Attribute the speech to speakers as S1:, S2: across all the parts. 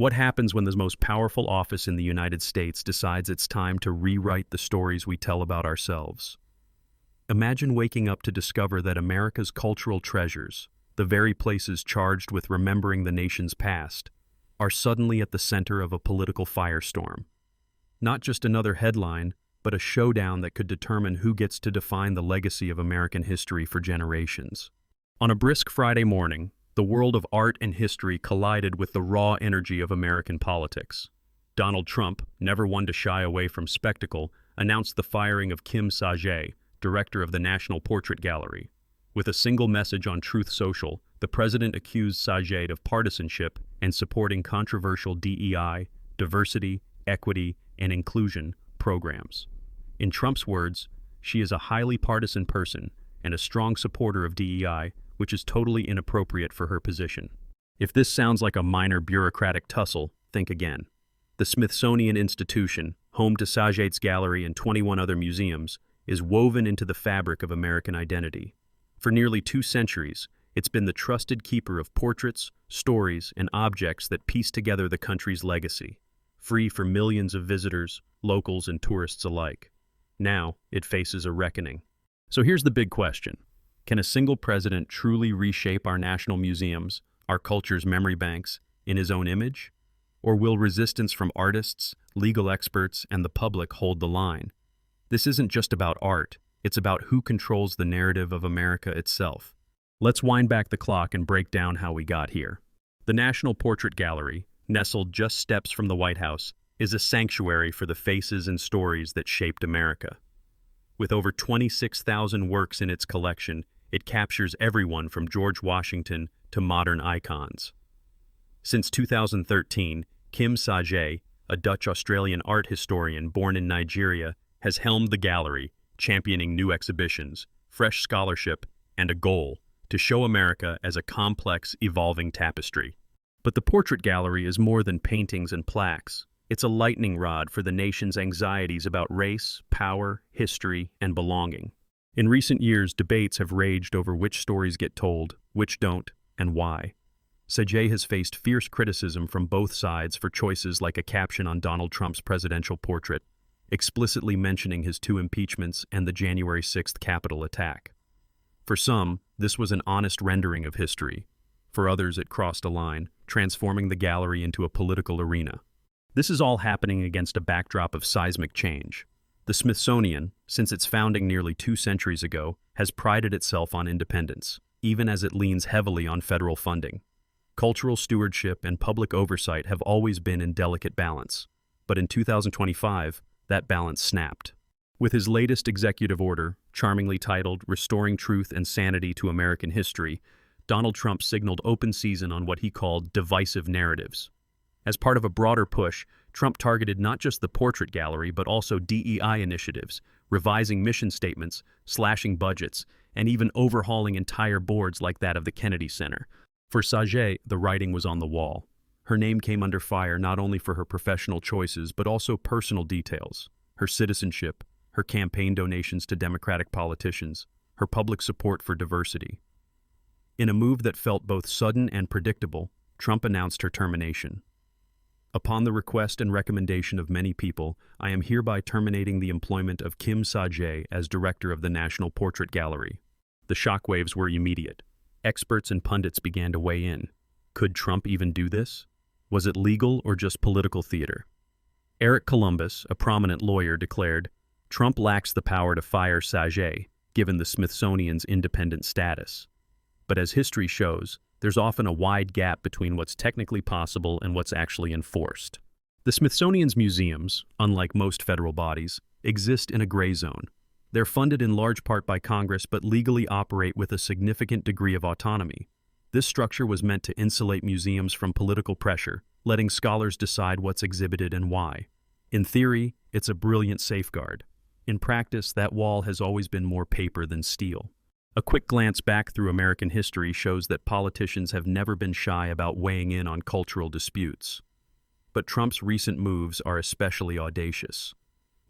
S1: What happens when the most powerful office in the United States decides it's time to rewrite the stories we tell about ourselves? Imagine waking up to discover that America's cultural treasures, the very places charged with remembering the nation's past, are suddenly at the center of a political firestorm. Not just another headline, but a showdown that could determine who gets to define the legacy of American history for generations. On a brisk Friday morning, the world of art and history collided with the raw energy of American politics. Donald Trump, never one to shy away from spectacle, announced the firing of Kim Sajay, director of the National Portrait Gallery. With a single message on Truth Social, the president accused Sajay of partisanship and supporting controversial DEI, diversity, equity, and inclusion programs. In Trump's words, she is a highly partisan person and a strong supporter of DEI, which is totally inappropriate for her position. If this sounds like a minor bureaucratic tussle, think again. The Smithsonian Institution, home to Sajay's gallery and 21 other museums, is woven into the fabric of American identity. For nearly 2 centuries, it's been the trusted keeper of portraits, stories, and objects that piece together the country's legacy, free for millions of visitors, locals, and tourists alike. Now, it faces a reckoning. So here's the big question. Can a single president truly reshape our national museums, our culture's memory banks, in his own image? Or will resistance from artists, legal experts, and the public hold the line? This isn't just about art, it's about who controls the narrative of America itself. Let's wind back the clock and break down how we got here. The National Portrait Gallery, nestled just steps from the White House, is a sanctuary for the faces and stories that shaped America. With over 26,000 works in its collection, it captures everyone from George Washington to modern icons. Since 2013, Kim Sajay, a Dutch-Australian art historian born in Nigeria, has helmed the gallery, championing new exhibitions, fresh scholarship, and a goal to show America as a complex, evolving tapestry. But the Portrait Gallery is more than paintings and plaques. It's a lightning rod for the nation's anxieties about race, power, history, and belonging. In recent years, debates have raged over which stories get told, which don't, and why. Sajay has faced fierce criticism from both sides for choices like a caption on Donald Trump's presidential portrait, explicitly mentioning his 2 impeachments and the January 6th Capitol attack. For some, this was an honest rendering of history. For others, it crossed a line, transforming the gallery into a political arena. This is all happening against a backdrop of seismic change. The Smithsonian, since its founding nearly 2 centuries ago, has prided itself on independence, even as it leans heavily on federal funding. Cultural stewardship and public oversight have always been in delicate balance, but in 2025, that balance snapped. With his latest executive order, charmingly titled Restoring Truth and Sanity to American History, Donald Trump signaled open season on what he called divisive narratives. As part of a broader push, Trump targeted not just the Portrait Gallery but also DEI initiatives, revising mission statements, slashing budgets, and even overhauling entire boards like that of the Kennedy Center. For Sajay, the writing was on the wall. Her name came under fire not only for her professional choices but also personal details: her citizenship, her campaign donations to Democratic politicians, her public support for diversity. In a move that felt both sudden and predictable, Trump announced her termination. Upon the request and recommendation of many people, I am hereby terminating the employment of Kim Sajay as director of the National Portrait Gallery. The shockwaves were immediate. Experts and pundits began to weigh in. Could Trump even do this? Was it legal or just political theater? Eric Columbus, a prominent lawyer, declared, Trump lacks the power to fire Sajay, given the Smithsonian's independent status. But as history shows, there's often a wide gap between what's technically possible and what's actually enforced. The Smithsonian's museums, unlike most federal bodies, exist in a gray zone. They're funded in large part by Congress but legally operate with a significant degree of autonomy. This structure was meant to insulate museums from political pressure, letting scholars decide what's exhibited and why. In theory, it's a brilliant safeguard. In practice, that wall has always been more paper than steel. A quick glance back through American history shows that politicians have never been shy about weighing in on cultural disputes. But Trump's recent moves are especially audacious.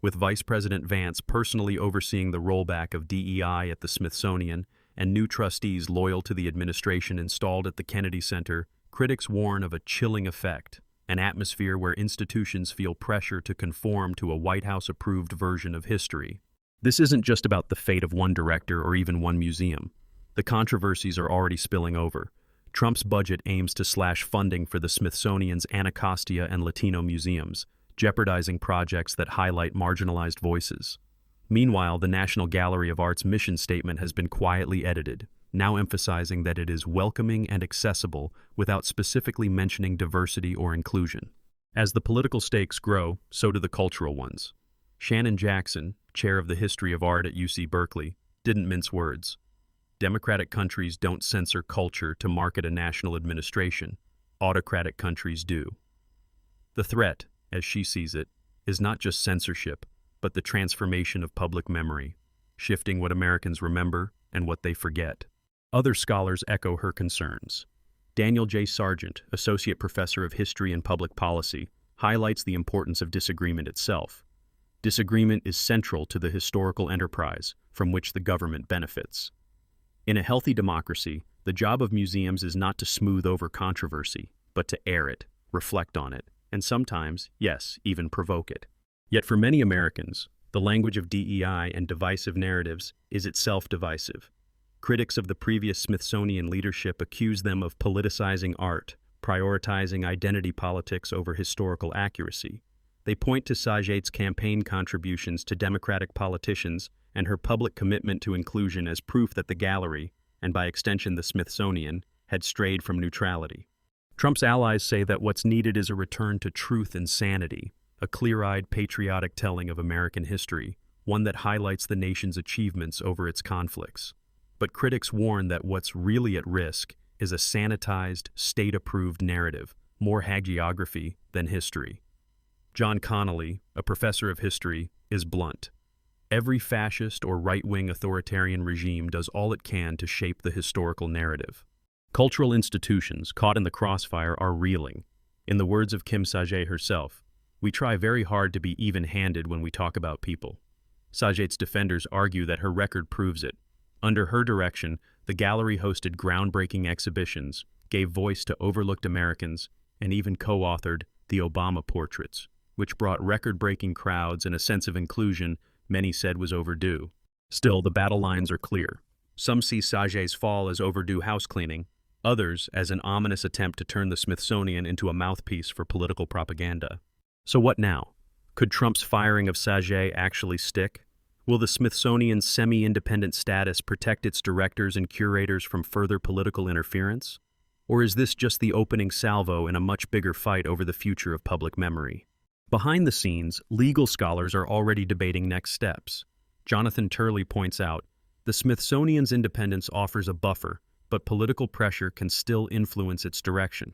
S1: With Vice President Vance personally overseeing the rollback of DEI at the Smithsonian and new trustees loyal to the administration installed at the Kennedy Center, critics warn of a chilling effect. an atmosphere where institutions feel pressure to conform to a White House-approved version of history. This isn't just about the fate of one director or even one museum. The controversies are already spilling over. Trump's budget aims to slash funding for the Smithsonian's Anacostia and Latino museums, jeopardizing projects that highlight marginalized voices. Meanwhile, the National Gallery of Art's mission statement has been quietly edited, now emphasizing that it is welcoming and accessible without specifically mentioning diversity or inclusion. As the political stakes grow, so do the cultural ones. Shannon Jackson, chair of the history of art at UC Berkeley, didn't mince words. Democratic countries don't censor culture to market a national administration. Autocratic countries do. The threat, as she sees it, is not just censorship, but the transformation of public memory, shifting what Americans remember and what they forget. Other scholars echo her concerns. Daniel J. Sargent, Associate Professor of History and Public Policy, highlights the importance of disagreement itself. Disagreement is central to the historical enterprise from which the government benefits. In a healthy democracy, the job of museums is not to smooth over controversy, but to air it, reflect on it, and sometimes, yes, even provoke it. Yet for many Americans, the language of DEI and divisive narratives is itself divisive. Critics of the previous Smithsonian leadership accuse them of politicizing art, prioritizing identity politics over historical accuracy. They point to Saget's campaign contributions to Democratic politicians and her public commitment to inclusion as proof that the gallery, and by extension the Smithsonian, had strayed from neutrality. Trump's allies say that what's needed is a return to truth and sanity, a clear-eyed patriotic telling of American history, one that highlights the nation's achievements over its conflicts. But critics warn that what's really at risk is a sanitized, state-approved narrative, more hagiography than history. John Connolly, a professor of history, is blunt. Every fascist or right-wing authoritarian regime does all it can to shape the historical narrative. Cultural institutions caught in the crossfire are reeling. In the words of Kim Saget herself, "We try very hard to be even-handed when we talk about people." Saget's defenders argue that her record proves it. Under her direction, the gallery hosted groundbreaking exhibitions, gave voice to overlooked Americans, and even co-authored the Obama portraits, which brought record-breaking crowds and a sense of inclusion many said was overdue. Still, the battle lines are clear. Some see Saget's fall as overdue housecleaning, others as an ominous attempt to turn the Smithsonian into a mouthpiece for political propaganda. So what now? Could Trump's firing of Saget actually stick? Will the Smithsonian's semi-independent status protect its directors and curators from further political interference? Or is this just the opening salvo in a much bigger fight over the future of public memory? Behind the scenes, legal scholars are already debating next steps. Jonathan Turley points out, the Smithsonian's independence offers a buffer, but political pressure can still influence its direction.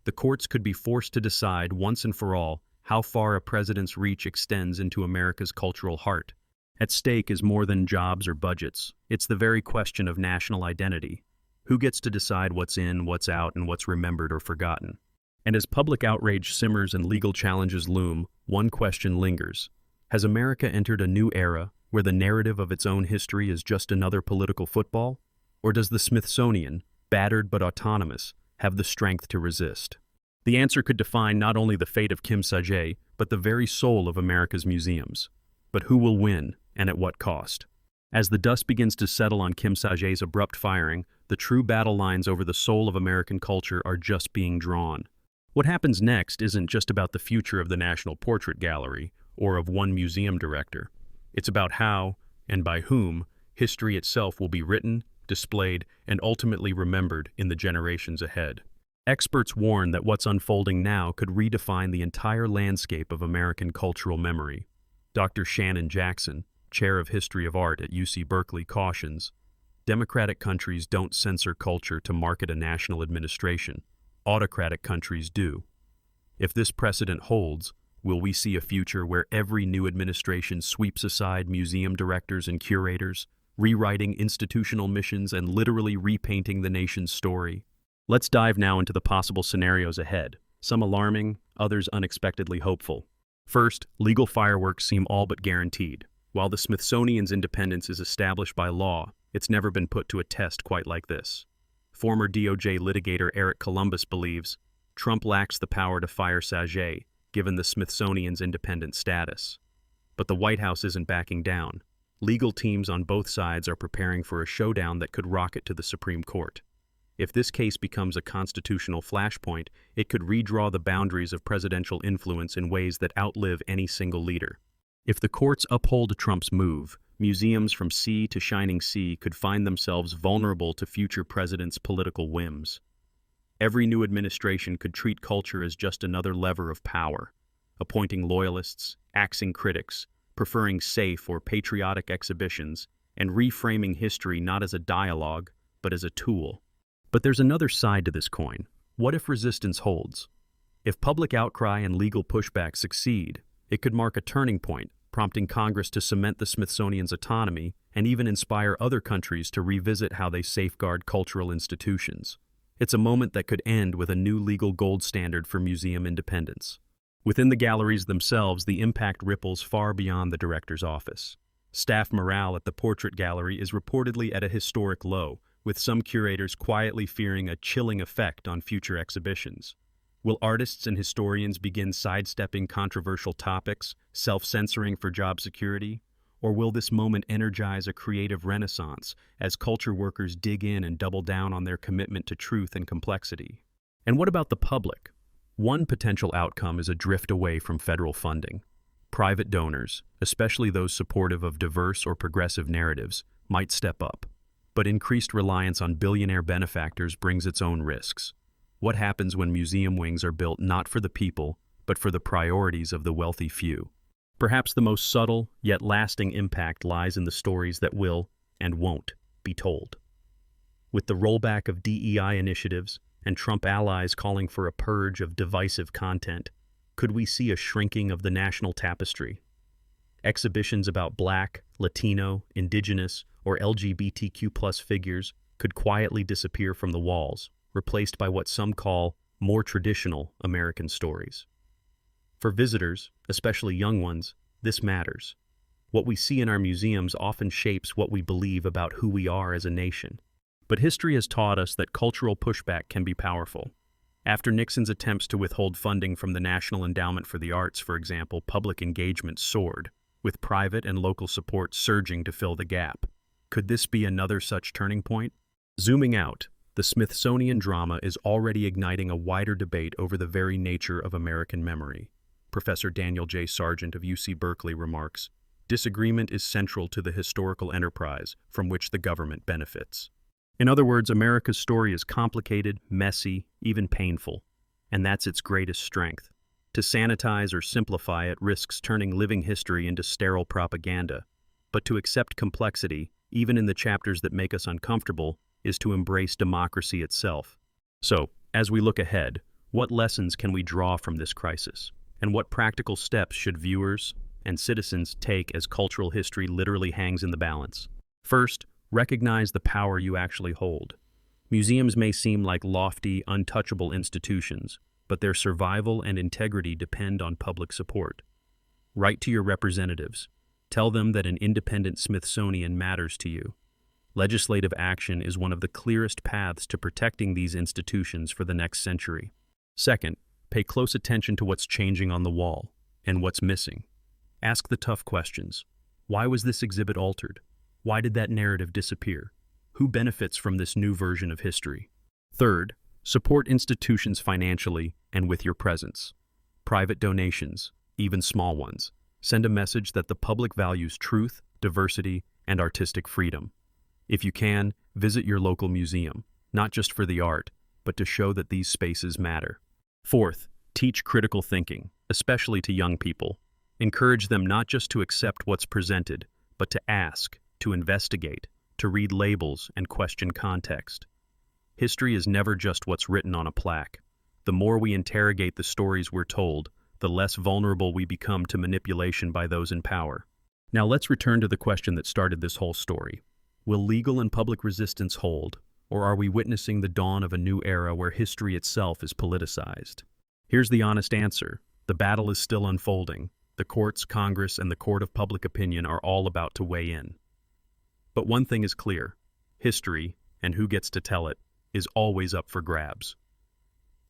S1: The courts could be forced to decide once and for all how far a president's reach extends into America's cultural heart. At stake is more than jobs or budgets. It's the very question of national identity. Who gets to decide what's in, what's out, and what's remembered or forgotten? And as public outrage simmers and legal challenges loom, one question lingers. Has America entered a new era where the narrative of its own history is just another political football? Or does the Smithsonian, battered but autonomous, have the strength to resist? The answer could define not only the fate of Kim Saget, but the very soul of America's museums. But who will win, and at what cost? As the dust begins to settle on Kim Saget's abrupt firing, the true battle lines over the soul of American culture are just being drawn. What happens next isn't just about the future of the National Portrait Gallery or of one museum director. It's about how, and by whom, history itself will be written, displayed, and ultimately remembered in the generations ahead. Experts warn that what's unfolding now could redefine the entire landscape of American cultural memory. Dr. Shannon Jackson, chair of history of art at UC Berkeley, cautions, democratic countries don't censor culture to market a national administration. Autocratic countries do. If this precedent holds, will we see a future where every new administration sweeps aside museum directors and curators, rewriting institutional missions and literally repainting the nation's story? Let's dive now into the possible scenarios ahead, some alarming, others unexpectedly hopeful. First, legal fireworks seem all but guaranteed. While the Smithsonian's independence is established by law, it's never been put to a test quite like this. Former DOJ litigator Eric Columbus believes, Trump lacks the power to fire Sajay, given the Smithsonian's independent status. But the White House isn't backing down. Legal teams on both sides are preparing for a showdown that could rocket to the Supreme Court. If this case becomes a constitutional flashpoint, it could redraw the boundaries of presidential influence in ways that outlive any single leader. If the courts uphold Trump's move, museums from sea to shining sea could find themselves vulnerable to future presidents' political whims. Every new administration could treat culture as just another lever of power, appointing loyalists, axing critics, preferring safe or patriotic exhibitions, and reframing history not as a dialogue, but as a tool. But there's another side to this coin. What if resistance holds? If public outcry and legal pushback succeed, it could mark a turning point, prompting Congress to cement the Smithsonian's autonomy and even inspire other countries to revisit how they safeguard cultural institutions. It's a moment that could end with a new legal gold standard for museum independence. Within the galleries themselves, the impact ripples far beyond the director's office. Staff morale at the Portrait Gallery is reportedly at a historic low, with some curators quietly fearing a chilling effect on future exhibitions. Will artists and historians begin sidestepping controversial topics, self-censoring for job security? Or will this moment energize a creative renaissance as culture workers dig in and double down on their commitment to truth and complexity? And what about the public? One potential outcome is a drift away from federal funding. Private donors, especially those supportive of diverse or progressive narratives, might step up. But increased reliance on billionaire benefactors brings its own risks. What happens when museum wings are built not for the people, but for the priorities of the wealthy few? Perhaps the most subtle, yet lasting impact lies in the stories that will, and won't, be told. With the rollback of DEI initiatives and Trump allies calling for a purge of divisive content, could we see a shrinking of the national tapestry? Exhibitions about Black, Latino, Indigenous, or LGBTQ+ figures could quietly disappear from the walls, replaced by what some call more traditional American stories. For visitors, especially young ones, this matters. What we see in our museums often shapes what we believe about who we are as a nation. But history has taught us that cultural pushback can be powerful. After Nixon's attempts to withhold funding from the National Endowment for the Arts, for example, public engagement soared, with private and local support surging to fill the gap. Could this be another such turning point? Zooming out, the Smithsonian drama is already igniting a wider debate over the very nature of American memory. Professor Daniel J. Sargent of UC Berkeley remarks, "Disagreement is central to the historical enterprise from which the government benefits." In other words, America's story is complicated, messy, even painful, and that's its greatest strength. To sanitize or simplify it risks turning living history into sterile propaganda, but to accept complexity, even in the chapters that make us uncomfortable, is to embrace democracy itself. So, as we look ahead, what lessons can we draw from this crisis? And what practical steps should viewers and citizens take as cultural history literally hangs in the balance? First, recognize the power you actually hold. Museums may seem like lofty, untouchable institutions, but their survival and integrity depend on public support. Write to your representatives. Tell them that an independent Smithsonian matters to you. Legislative action is one of the clearest paths to protecting these institutions for the next century. Second, pay close attention to what's changing on the wall and what's missing. Ask the tough questions. Why was this exhibit altered? Why did that narrative disappear? Who benefits from this new version of history? Third, support institutions financially and with your presence. Private donations, even small ones, send a message that the public values truth, diversity, and artistic freedom. If you can, visit your local museum, not just for the art, but to show that these spaces matter. Fourth, teach critical thinking, especially to young people. Encourage them not just to accept what's presented, but to ask, to investigate, to read labels and question context. History is never just what's written on a plaque. The more we interrogate the stories we're told, the less vulnerable we become to manipulation by those in power. Now let's return to the question that started this whole story. Will legal and public resistance hold, or are we witnessing the dawn of a new era where history itself is politicized? Here's the honest answer. The battle is still unfolding. The courts, Congress, and the court of public opinion are all about to weigh in. But one thing is clear. History, and who gets to tell it, is always up for grabs.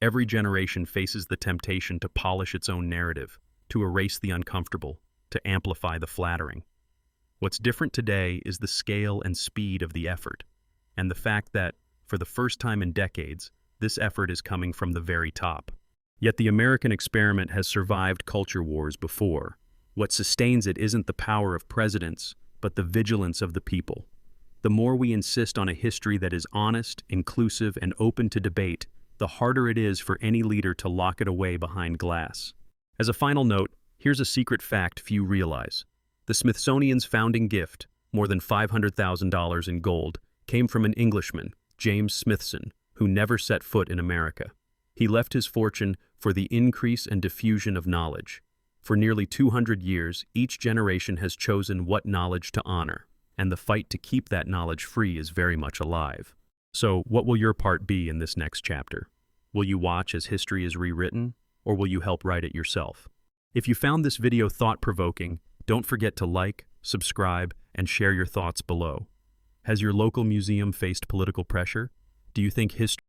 S1: Every generation faces the temptation to polish its own narrative, to erase the uncomfortable, to amplify the flattering. What's different today is the scale and speed of the effort, and the fact that, for the first time in decades, this effort is coming from the very top. Yet the American experiment has survived culture wars before. What sustains it isn't the power of presidents, but the vigilance of the people. The more we insist on a history that is honest, inclusive, and open to debate, the harder it is for any leader to lock it away behind glass. As a final note, here's a secret fact few realize. The Smithsonian's founding gift, more than $500,000 in gold, came from an Englishman, James Smithson, who never set foot in America. He left his fortune for the increase and diffusion of knowledge. For nearly 200 years, each generation has chosen what knowledge to honor, and the fight to keep that knowledge free is very much alive. So, what will your part be in this next chapter? Will you watch as history is rewritten, or will you help write it yourself? If you found this video thought-provoking, don't forget to like, subscribe, and share your thoughts below. Has your local museum faced political pressure? Do you think history